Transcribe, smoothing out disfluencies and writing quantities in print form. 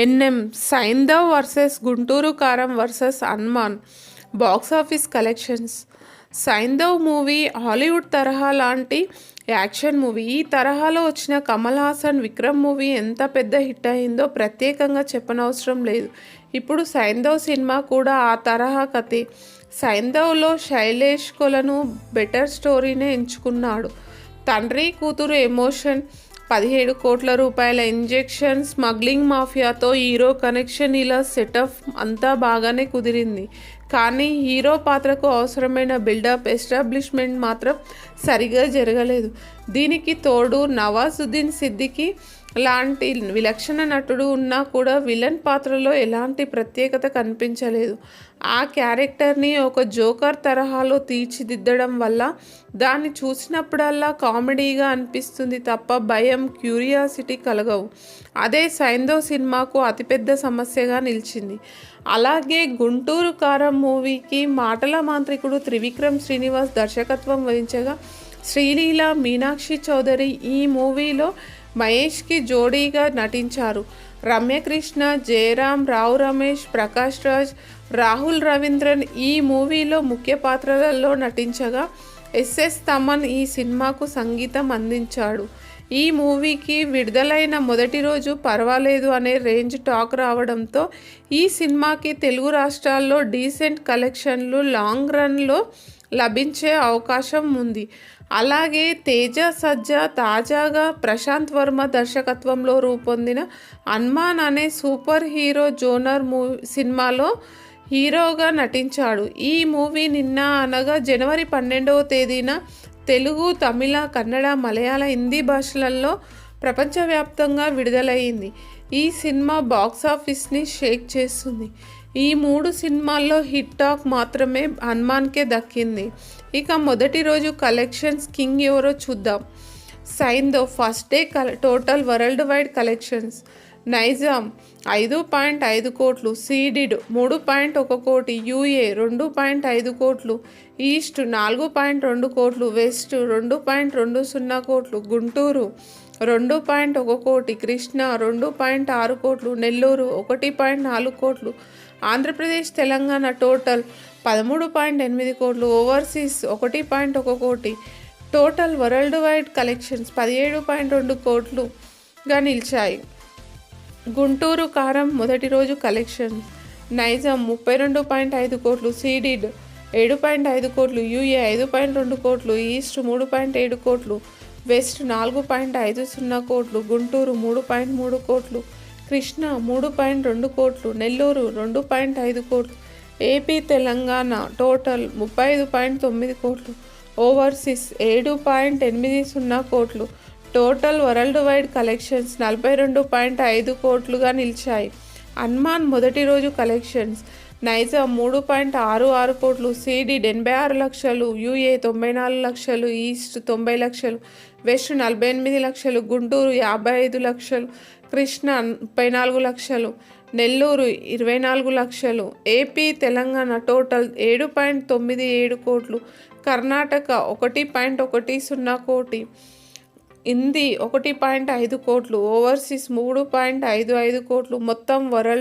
NM Saindhav versus Guntur కారం versus Hanuman box office collections. Saindhav movie Hollywood తరహా లాంటి యాక్షన్ మూవీ. ఈ తరహాలో వచ్చిన కమల్ హాసన్ విక్రమ్ మూవీ ఎంత పెద్ద హిట్ అయిందో ప్రత్యేకంగా చెప్పనవసరం లేదు. ఇప్పుడు సైంధవ్ సినిమా కూడా ఆ తరహా కథే. సైంధవ్లో శైలేష్ కొలను బెటర్ స్టోరీనే ఎంచుకున్నాడు. తండ్రి కూతురు ఎమోషన్, 17 కోట్ల రూపాయల ఇంజెక్షన్, స్మగ్లింగ్ మాఫియాతో హీరో కనెక్షన్, ఇలా సెటప్ అంతా బాగానే కుదిరింది. కానీ హీరో పాత్రకు అవసరమైన బిల్డప్, ఎస్టాబ్లిష్మెంట్ మాత్రం సరిగా జరగలేదు. దీనికి తోడు నవాజుద్దీన్ సిద్దికీ లాంటి విలక్షణ నటుడు ఉన్నా కూడా విలన్ పాత్రలో ఎలాంటి ప్రత్యేకత కనిపించలేదు. ఆ క్యారెక్టర్ని ఒక జోకర్ తరహాలో తీర్చిదిద్దడం వల్ల దాన్ని చూసినప్పుడల్లా కామెడీగా అనిపిస్తుంది తప్ప భయం, క్యూరియాసిటీ కలగవు. అదే సైంధవ్ సినిమాకు అతిపెద్ద సమస్యగా నిలిచింది. అలాగే గుంటూరు కారం మూవీకి మాటల మాంత్రికుడు త్రివిక్రమ్ శ్రీనివాస్ దర్శకత్వం వహించగా శ్రీలీల, మీనాక్షి చౌదరి ఈ మూవీలో మహేష్కి జోడీగా నటించారు. రమ్యకృష్ణ, జయరాం, రావు రమేష్, ప్రకాష్ రాజ్, రాహుల్ రవీంద్రన్ ఈ మూవీలో ముఖ్య పాత్రలలో నటించగా ఎస్ఎస్ తమన్ ఈ సినిమాకు సంగీతం అందించాడు. ఈ మూవీకి విడుదలైన మొదటి రోజు పర్వాలేదు అనే రేంజ్ టాక్ రావడంతో ఈ సినిమాకి తెలుగు రాష్ట్రాల్లో డీసెంట్ కలెక్షన్లు లాంగ్ రన్లో లభించే అవకాశం ఉంది. అలాగే తేజ సజ్జా తాజాగా ప్రశాంత్ వర్మ దర్శకత్వంలో రూపొందిన హనుమాన్ అనే సూపర్ హీరో జోనర్ సినిమాలో హీరోగా నటించాడు. ఈ మూవీ నిన్న అనగా జనవరి 12వ తేదీన తెలుగు, తమిళ, కన్నడ, మలయాళ, హిందీ భాషలలో ప్రపంచవ్యాప్తంగా విడుదలయ్యింది. ఈ సినిమా బాక్సాఫీస్ని షేక్ చేస్తుంది. ఈ 3 సినిమాల్లో హిట్ టాక్ మాత్రమే హనుమాన్కే దక్కింది. ఇక మొదటి రోజు కలెక్షన్స్ కింగ్ ఎవరో చూద్దాం. Saindhav first day total world wide collections: Nizam 5.5 కోట్లు, సీడెడ్ 3.1 కోటి, యూఏ 2.5 కోట్లు, ఈస్ట్ 4.2 కోట్లు, వెస్ట్ 2.20 కోట్లు, గుంటూరు 2.1 కోటి, కృష్ణా 2.6 కోట్లు, నెల్లూరు 1.4 కోట్లు, ఆంధ్రప్రదేశ్, తెలంగాణ టోటల్ 13.8 కోట్లు, ఓవర్సీస్ 1.1 కోటి. టోటల్ వరల్డ్ వైడ్ కలెక్షన్స్ 17.2 కోట్లుగా నిలిచాయి. గుంటూరు కారం మొదటి రోజు కలెక్షన్: నైజాం 32.5 కోట్లు, సీడెడ్ 7.5 కోట్లు, యూఏ 5.2 కోట్లు, ఈస్ట్ 3.7 కోట్లు, వెస్ట్ 4.50 కోట్లు, గుంటూరు 3.3 కోట్లు, కృష్ణ 3.2 కోట్లు, నెల్లూరు 2.5 కోట్లు, ఏపీ, తెలంగాణ టోటల్ 35.9 కోట్లు, ఓవర్సీస్ 7.80 కోట్లు. టోటల్ వరల్డ్ వైడ్ కలెక్షన్స్ 42.5 కోట్లుగా నిలిచాయి. హనుమాన్ మొదటి రోజు కలెక్షన్స్: నైజాం 3.66 కోట్లు, సీడెడ్ 86 లక్షలు, యూఏ 94 లక్షలు, ఈస్ట్ 90 లక్షలు, వెస్ట్ 48 లక్షలు, గుంటూరు 55 లక్షలు, కృష్ణ 34 లక్షలు, నెల్లూరు 24 లక్షలు, ఏపీ, తెలంగాణ టోటల్ 7.97 కోట్లు, కర్ణాటక 1.10 కోటి, హిందీ 1.5 కోట్లు, ఓవర్సీస్ 3.55 కోట్లు. మొత్తం వరల్డ్